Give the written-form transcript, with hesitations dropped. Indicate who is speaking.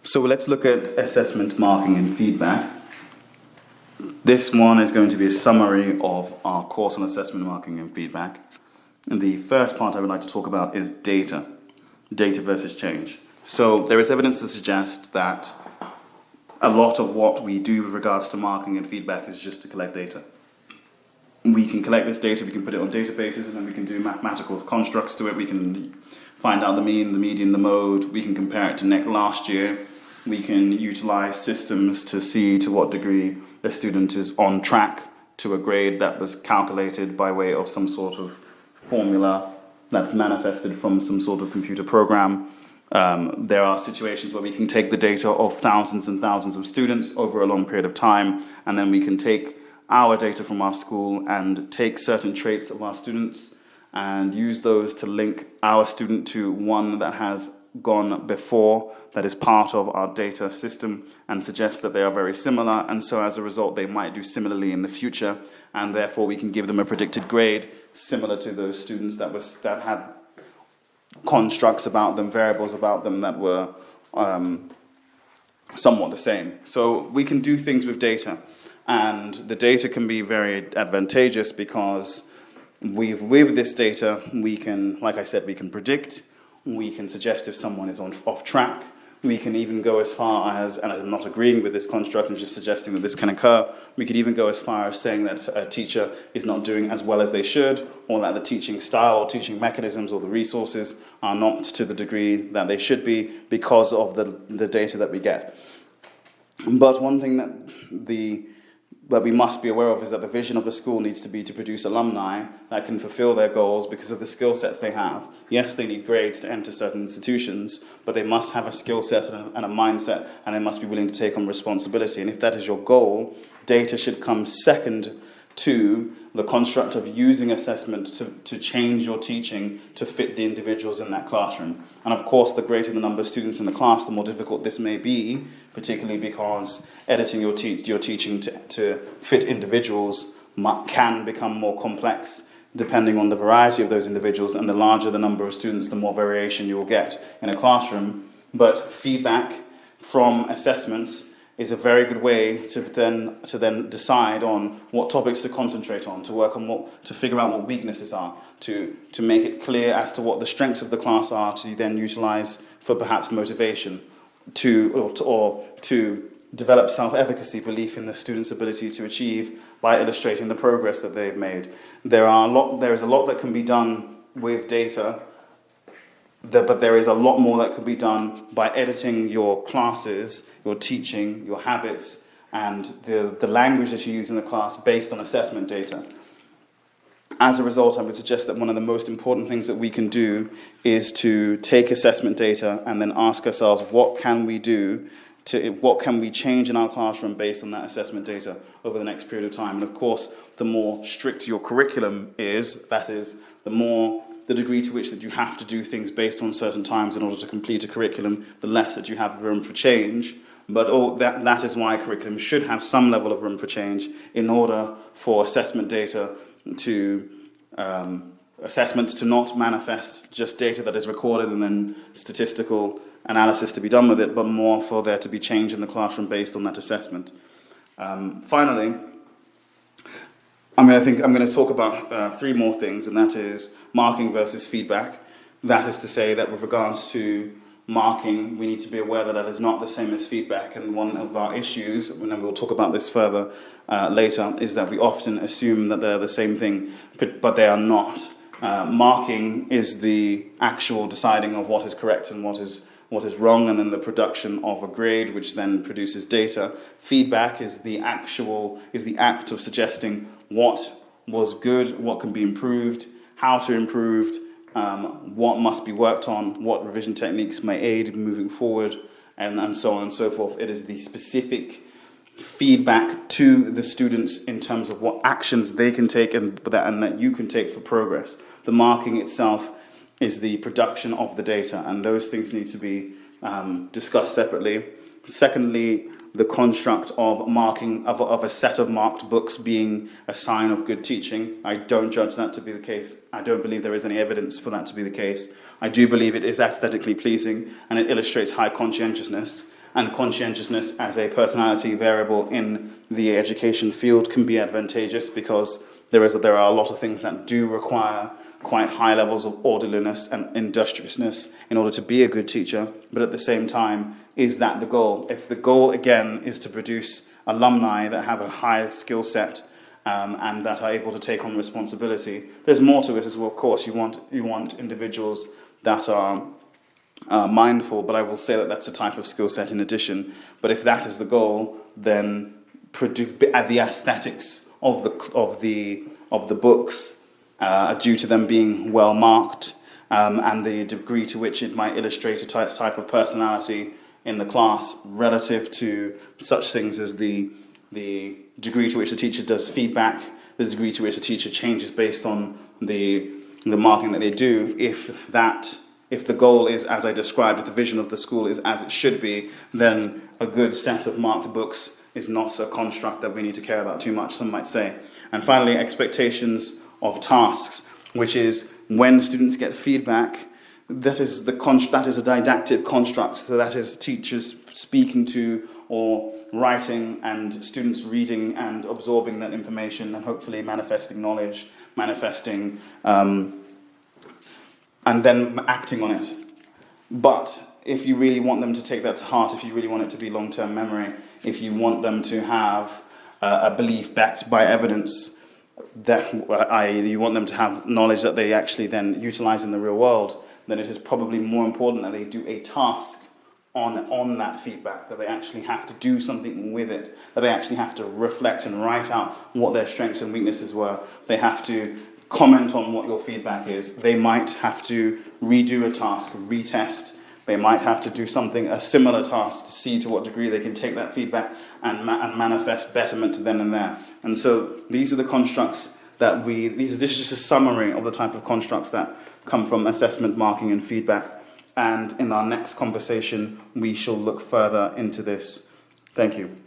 Speaker 1: So let's look at assessment, marking, and feedback. This one is going to be a summary of our course on assessment, marking, and feedback. And the first part I would like to talk about is data versus change. So there is evidence to suggest that a lot of what we do with regards to marking and feedback is just to collect data. We can collect this data, we can put it on databases, and then we can do mathematical constructs to it. We can find out the mean, the median, the mode. We can compare it to last year. We can utilize systems to see to what degree a student is on track to a grade that was calculated by way of some sort of formula that's manifested from some sort of computer program. There are situations where we can take the data of thousands and thousands of students over a long period of time, and then we can take our data from our school and take certain traits of our students and use those to link our student to one that has gone before, that is part of our data system, and suggest that they are very similar, and so as a result they might do similarly in the future, and therefore we can give them a predicted grade similar to those students that had constructs about them, variables about them that were somewhat the same. So we can do things with data, and the data can be very advantageous because with this data we can, like I said, we can predict, we can suggest if someone is off track, we can even go as far as, and I'm not agreeing with this construct, I'm just suggesting that this can occur, we could even go as far as saying that a teacher is not doing as well as they should, or that the teaching style or teaching mechanisms or the resources are not to the degree that they should be because of the data that we get. But one thing that we must be aware of is that the vision of the school needs to be to produce alumni that can fulfill their goals because of the skill sets they have. Yes, they need grades to enter certain institutions, but they must have a skill set and a mindset, and they must be willing to take on responsibility. And if that is your goal, data should come second to the construct of using assessment to change your teaching to fit the individuals in that classroom. And of course, the greater the number of students in the class, the more difficult this may be, particularly because editing your teaching to fit individuals can become more complex depending on the variety of those individuals, and the larger the number of students, the more variation you will get in a classroom. But feedback from assessments is a very good way to then decide on what topics to concentrate on, to work on to figure out what weaknesses are, to make it clear as to what the strengths of the class are, to then utilize for perhaps motivation, or to develop self-efficacy, belief in the student's ability to achieve by illustrating the progress that they've made. There is a lot that can be done with data, but there is a lot more that could be done by editing your classes, your teaching, your habits, and the language that you use in the class based on assessment data. As a result, I would suggest that one of the most important things that we can do is to take assessment data and then ask ourselves, what can we do what can we change in our classroom based on that assessment data over the next period of time? And of course, the more strict your curriculum is, that is, the degree to which that you have to do things based on certain times in order to complete a curriculum, the less that you have room for change. But that is why curriculum should have some level of room for change in order for assessments to not manifest just data that is recorded and then statistical analysis to be done with it, but more for there to be change in the classroom based on that assessment. Finally, I'm going to talk about three more things, and that is marking versus feedback. That is to say that with regards to marking, we need to be aware that that is not the same as feedback, and one of our issues, and we'll talk about this further later, is that we often assume that they're the same thing, but they are not. Marking is the actual deciding of what is correct and what is wrong, and then the production of a grade, which then produces data. Feedback is the act of suggesting what was good, what can be improved, how to improve, what must be worked on, what revision techniques may aid in moving forward, and so on and so forth. It is the specific feedback to the students in terms of what actions they can take and that you can take for progress. The marking itself is the production of the data, and those things need to be discussed separately. Secondly, the construct of marking of a set of marked books being a sign of good teaching. I don't judge that to be the case. I don't believe there is any evidence for that to be the case. I do believe it is aesthetically pleasing and it illustrates high conscientiousness, and conscientiousness as a personality variable in the education field can be advantageous, because there are a lot of things that do require quite high levels of orderliness and industriousness in order to be a good teacher. But at the same time, is that the goal? If the goal, again, is to produce alumni that have a high skill set and that are able to take on responsibility, there's more to it as well. Of course, you want individuals that are mindful, but I will say that that's a type of skill set in addition. But if that is the goal, then the aesthetics of the books due to them being well marked, and the degree to which it might illustrate a type of personality in the class relative to such things as the degree to which the teacher does feedback, the degree to which the teacher changes based on the marking that they do. If the goal is, as I described, if the vision of the school is as it should be, then a good set of marked books is not a construct that we need to care about too much, some might say. And finally, expectations of tasks, which is when students get feedback, that is a didactic construct. So that is teachers speaking to or writing and students reading and absorbing that information and hopefully manifesting knowledge, and then acting on it. But if you really want them to take that to heart, if you really want it to be long-term memory, if you want them to have a belief backed by evidence, that you want them to have knowledge that they actually then utilize in the real world, then it is probably more important that they do a task on that feedback, that they actually have to do something with it, that they actually have to reflect and write out what their strengths and weaknesses were. They have to comment on what your feedback is. They might have to redo a task, retest. They might have to do a similar task to see to what degree they can take that feedback and manifest betterment then and there. And so these are the constructs this is just a summary of the type of constructs that come from assessment, marking, and feedback. And in our next conversation, we shall look further into this. Thank you.